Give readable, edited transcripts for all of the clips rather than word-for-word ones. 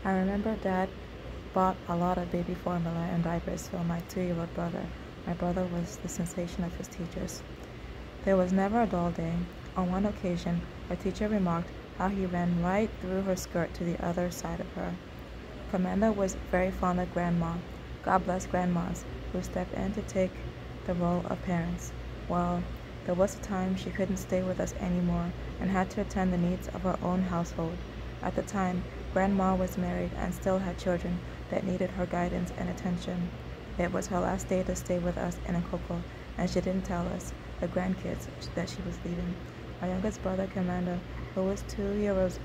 I remember Dad bought a lot of baby formula and diapers for my 2-year-old brother. My brother was the sensation of his teachers. There was never a dull day. On one occasion, a teacher remarked how he ran right through her skirt to the other side of her. Commander was very fond of Grandma. God bless grandmas who stepped in to take the role of parents. Well, there was a time she couldn't stay with us anymore and had to attend the needs of her own household. At the time, Grandma was married and still had children that needed her guidance and attention. It was her last day to stay with us in Coco, and she didn't tell us, the grandkids, that she was leaving. My youngest brother, Commander, who was 2 years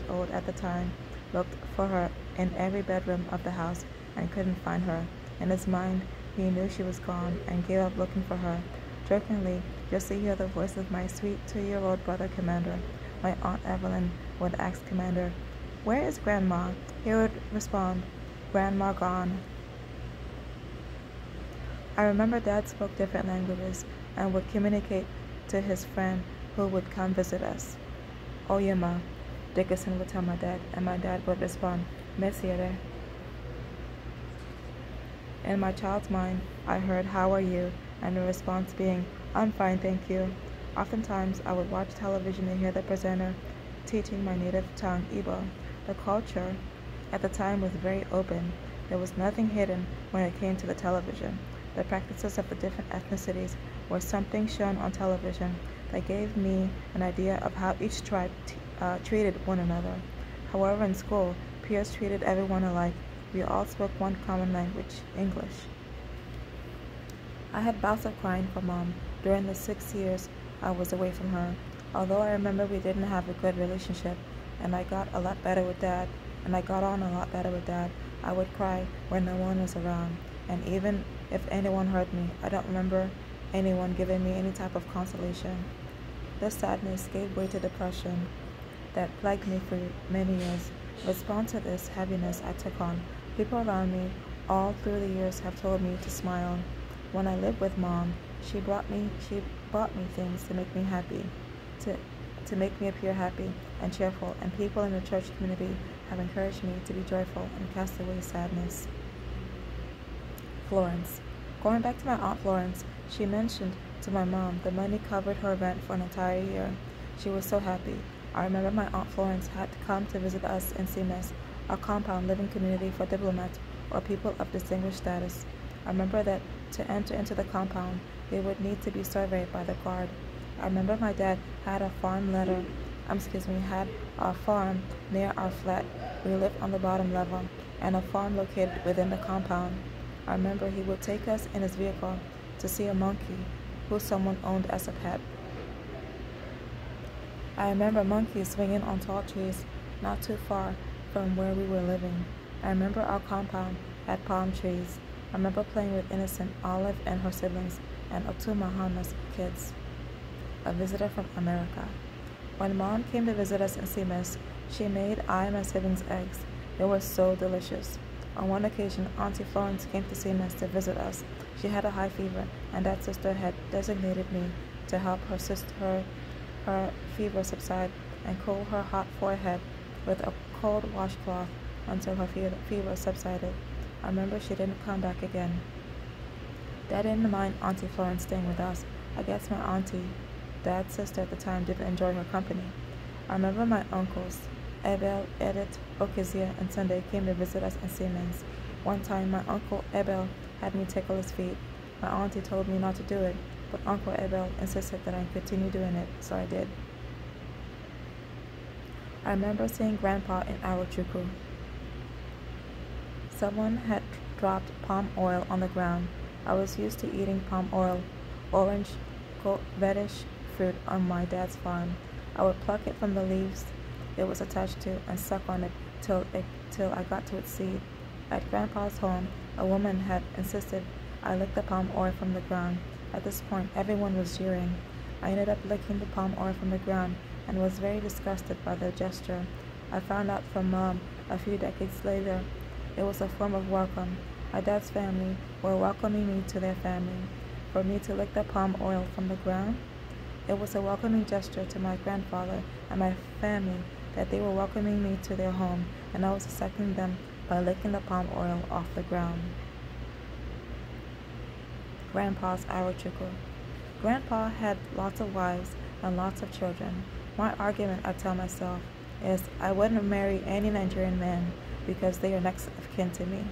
old at the time, looked for her in every bedroom of the house and couldn't find her. In his mind, he knew she was gone and gave up looking for her. Jokingly, just to hear the voice of my sweet 2-year-old brother, Commander, my Aunt Evelyn would ask Commander, "Where is Grandma?" He would respond, "Grandma gone." I remember Dad spoke different languages and would communicate to his friend who would come visit us. "Oyema," Dickerson would tell my dad, and my dad would respond, "Messiere." In my child's mind, I heard, "How are you?" and the response being, "I'm fine, thank you." Oftentimes, I would watch television and hear the presenter teaching my native tongue, Igbo. The culture at the time was very open. There was nothing hidden when it came to the television. The practices of the different ethnicities were something shown on television that gave me an idea of how each tribe treated one another. However, in school, peers treated everyone alike. We all spoke one common language, English. I had bouts of crying for Mom during the 6 years I was away from her. Although I remember we didn't have a good relationship, and I got on a lot better with Dad, I would cry when no one was around. And even if anyone heard me, I don't remember anyone giving me any type of consolation. This sadness gave way to depression that plagued me for many years. In response to this heaviness I took on, people around me all through the years have told me to smile. When I lived with Mom, she bought me things to make me happy, to make me appear happy and cheerful, and people in the church community have encouraged me to be joyful and cast away sadness. Florence. Going back to my Aunt Florence, she mentioned to my mom the money covered her rent for an entire year. She was so happy. I remember my Aunt Florence had to come to visit us in CMS, a compound living community for diplomats or people of distinguished status. I remember that to enter into the compound, they would need to be surveyed by the guard. I remember my dad had a farm near our flat. We lived on the bottom level, and a farm located within the compound. I remember he would take us in his vehicle to see a monkey who someone owned as a pet. I remember monkeys swinging on tall trees not too far from where we were living. I remember our compound had palm trees. I remember playing with innocent Olive and her siblings and Otuma Hama's kids, a visitor from America. When Mom came to visit us in CMS, she made I and my siblings eggs. They were so delicious. On one occasion, Auntie Florence came to CMS to visit us. She had a high fever, and that sister had designated me to help her fever subside and cool her hot forehead with a cold washcloth until her fever subsided. I remember she didn't come back again. Dad didn't mind Auntie Florence staying with us. I guess my auntie, Dad's sister at the time, didn't enjoy her company. I remember my uncles, Abel, Edith, Okezia, and Sunday came to visit us in Siemens. One time, my uncle Abel had me tickle his feet. My auntie told me not to do it, but Uncle Abel insisted that I continue doing it, so I did. I remember seeing Grandpa in Arachuku. Someone had dropped palm oil on the ground. I was used to eating palm oil, orange, reddish fruit on my dad's farm. I would pluck it from the leaves it was attached to and suck on it till I got to its seed. At Grandpa's home, a woman had insisted I lick the palm oil from the ground. At this point, everyone was jeering. I ended up licking the palm oil from the ground and was very disgusted by the gesture. I found out from Mom a few decades later it was a form of welcome. My dad's family were welcoming me to their family. For me to lick the palm oil from the ground, it was a welcoming gesture to my grandfather and my family that they were welcoming me to their home, and I was accepting them by licking the palm oil off the ground. Grandpa's Arachuco. Grandpa had lots of wives and lots of children. My argument, I tell myself, is I wouldn't marry any Nigerian man because they are next of kin to me.